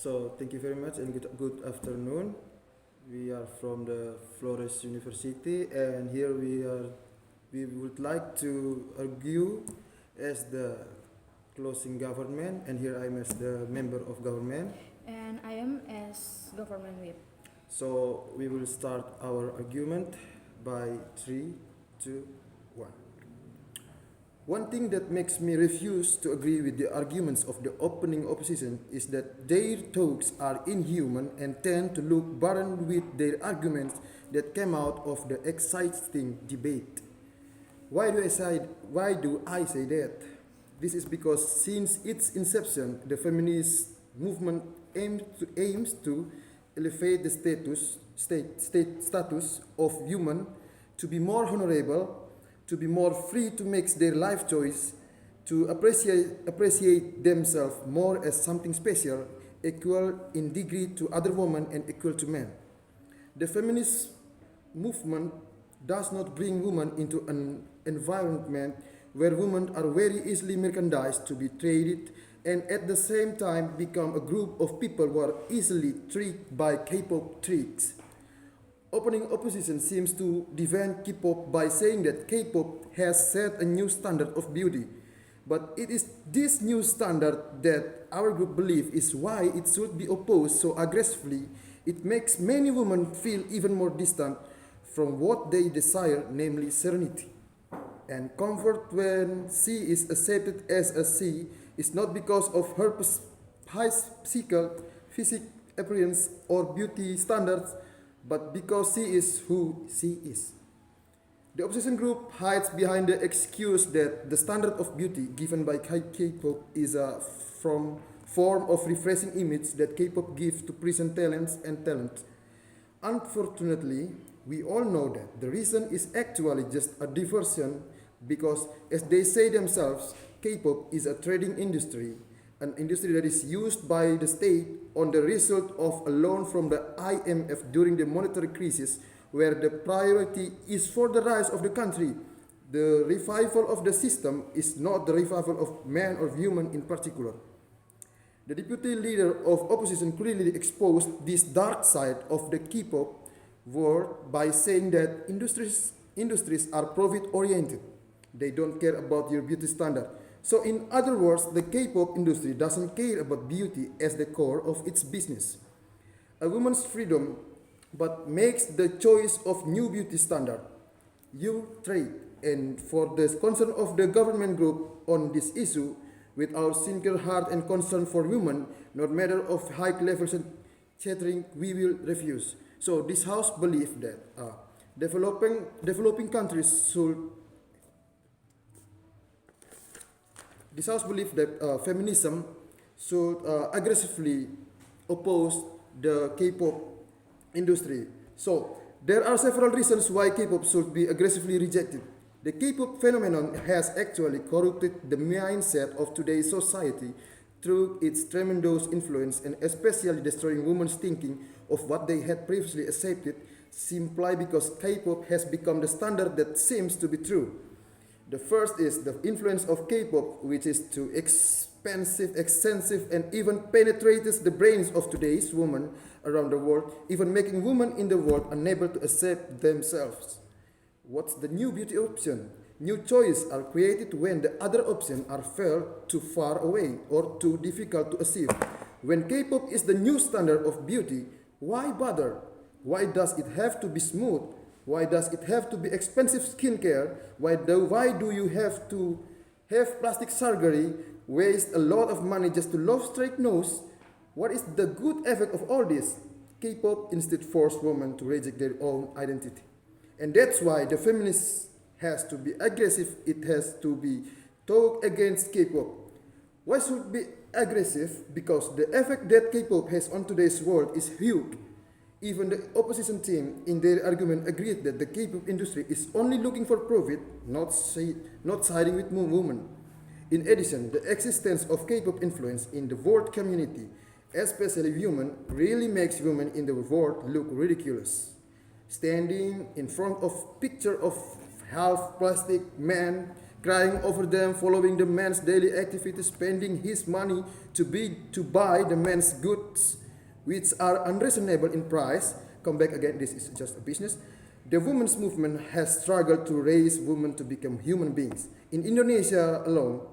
So thank you very much and good afternoon. We are from the Flores University and here we would like to argue as the closing government and here I am as the member of government. And I am as government whip. So we will start our argument by 3, 2, 1. One thing that makes me refuse to agree with the arguments of the opening opposition is that their talks are inhuman and tend to look burdened with their arguments that came out of the exciting debate. Why do I say that? This is because since its inception, the feminist movement aims to elevate the status of women to be more honorable, to be more free to make their life choice, to appreciate themselves more as something special, equal in degree to other women and equal to men. The feminist movement does not bring women into an environment where women are very easily merchandised to be traded and at the same time become a group of people who are easily tricked by K-pop tricks. Opening opposition seems to defend K-pop by saying that K-pop has set a new standard of beauty. But it is this new standard that our group believes is why it should be opposed so aggressively. It makes many women feel even more distant from what they desire, namely serenity. And comfort when she is accepted as a she is not because of her high physical appearance or beauty standards, but because she is who she is. The opposition group hides behind the excuse that the standard of beauty given by K-pop is a form of refreshing image that K-pop gives to present talents and talent. Unfortunately, we all know that the reason is actually just a diversion because, as they say themselves, K-pop is a trading industry, an industry that is used by the state on the result of a loan from the IMF during the monetary crisis, where the priority is for the rise of the country. The revival of the system is not the revival of man or human in particular. The deputy leader of opposition clearly exposed this dark side of the K-pop world by saying that industries are profit-oriented. They don't care about your beauty standard. So in other words, the K-pop industry doesn't care about beauty as the core of its business. A woman's freedom but makes the choice of new beauty standard. You trade. And for the concern of the government group on this issue, with our sincere heart and concern for women, no matter of high levels of chattering, we will refuse. So this house believes that developing countries should. This house believes that feminism should aggressively oppose the K-pop industry. So there are several reasons why K-pop should be aggressively rejected. The K-pop phenomenon has actually corrupted the mindset of today's society through its tremendous influence and especially destroying women's thinking of what they had previously accepted simply because K-pop has become the standard that seems to be true. The first is the influence of K-pop, which is too extensive, and even penetrates the brains of today's women around the world, even making women in the world unable to accept themselves. What's the new beauty option? New choices are created when the other options are felt too far away or too difficult to achieve. When K-pop is the new standard of beauty, why bother? Why does it have to be smooth? Why does it have to be expensive skincare? Why do you have to have plastic surgery, waste a lot of money just to love straight nose? What is the good effect of all this? K-pop instead forced women to reject their own identity. And that's why the feminist has to be aggressive. It has to be talk against K-pop. Why should it be aggressive? Because the effect that K-pop has on today's world is huge. Even the opposition team in their argument agreed that the K-pop industry is only looking for profit, not siding with women. In addition, the existence of K-pop influence in the world community, especially women, really makes women in the world look ridiculous. Standing in front of picture of half plastic man crying over them, following the man's daily activities, spending his money to buy the man's goods, which are unreasonable in price. Come back again, this is just a business. The women's movement has struggled to raise women to become human beings. In Indonesia alone,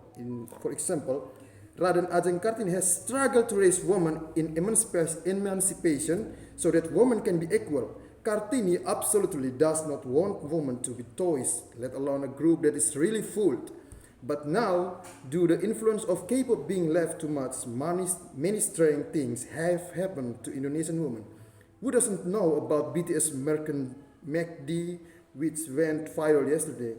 for example, Raden Ajeng Kartini has struggled to raise women in emancipation so that women can be equal. Kartini absolutely does not want women to be toys, let alone a group that is really fooled. But now, due to the influence of K-pop being left too much, many strange things have happened to Indonesian women. Who doesn't know about BTS Merchant MACD, which went viral yesterday?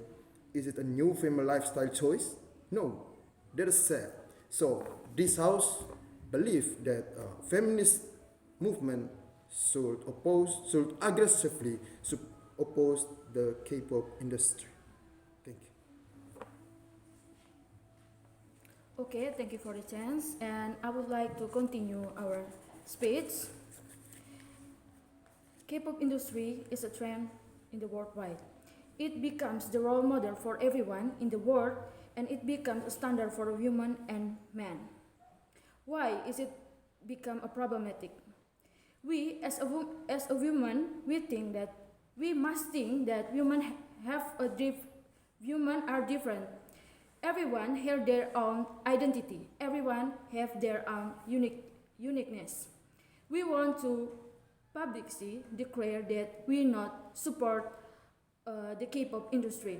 Is it a new female lifestyle choice? No, that is sad. So, this house believes that feminist movement should aggressively oppose the K-pop industry. Thank you. Okay, thank you for the chance, and I would like to continue our speech. K-pop industry is a trend in the worldwide. It becomes the role model for everyone in the world, and it becomes a standard for women and men. Why is it become a problematic? We, as a woman, we must think that women are different. Everyone has their own identity. Everyone has their own uniqueness. We want to publicly declare that we not support the K-pop industry.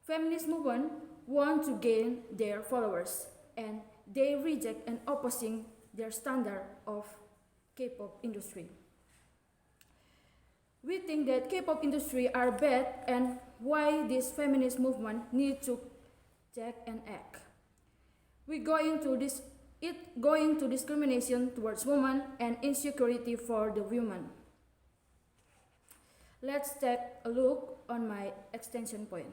Feminist movement want to gain their followers, and they reject and opposing their standard of K-pop industry. We think that K-pop industry are bad, and why this feminist movement need to take an act. We going to discrimination towards women and insecurity for the women. Let's take a look on my extension point.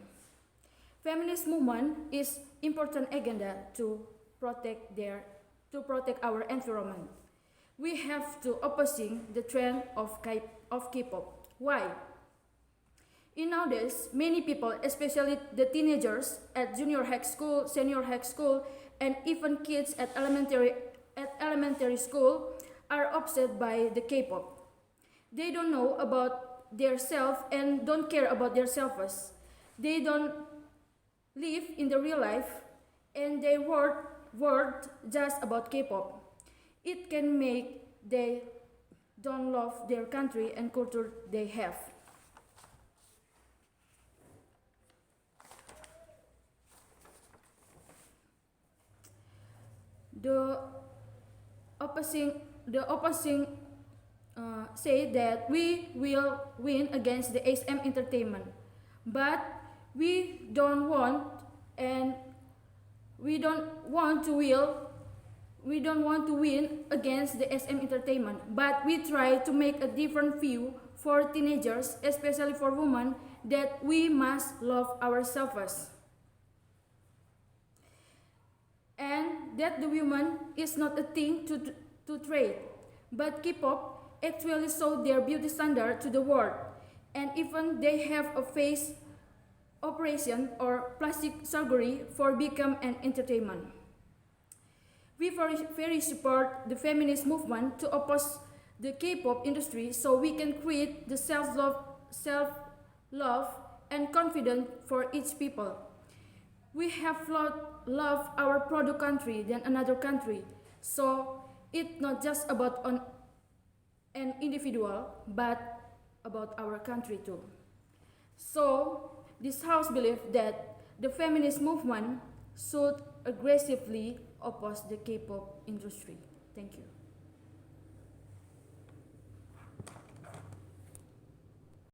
Feminist movement is important agenda to protect our environment. We have to opposing the trend of K-pop. Why? In nowadays, many people, especially the teenagers at junior high school, senior high school, and even kids at elementary school, are upset by the K-pop. They don't know about their self and don't care about their selves. They don't live in the real life, and they word just about K-pop. It can make they don't love their country and culture they have. The opposing say that we will win against the SM Entertainment, but we don't want to win against the SM Entertainment, but we try to make a different view for teenagers, especially for women, that we must love ourselves. And that the woman is not a thing to trade, but K-pop actually show their beauty standard to the world, and even they have a face operation or plastic surgery for become an entertainment. We very support the feminist movement to oppose the K-pop industry so we can create the self-love and confidence for each people. We have love our product country than another country, so it's not just about an individual, but about our country too. So this house believes that the feminist movement should aggressively oppose the K-pop industry. Thank you.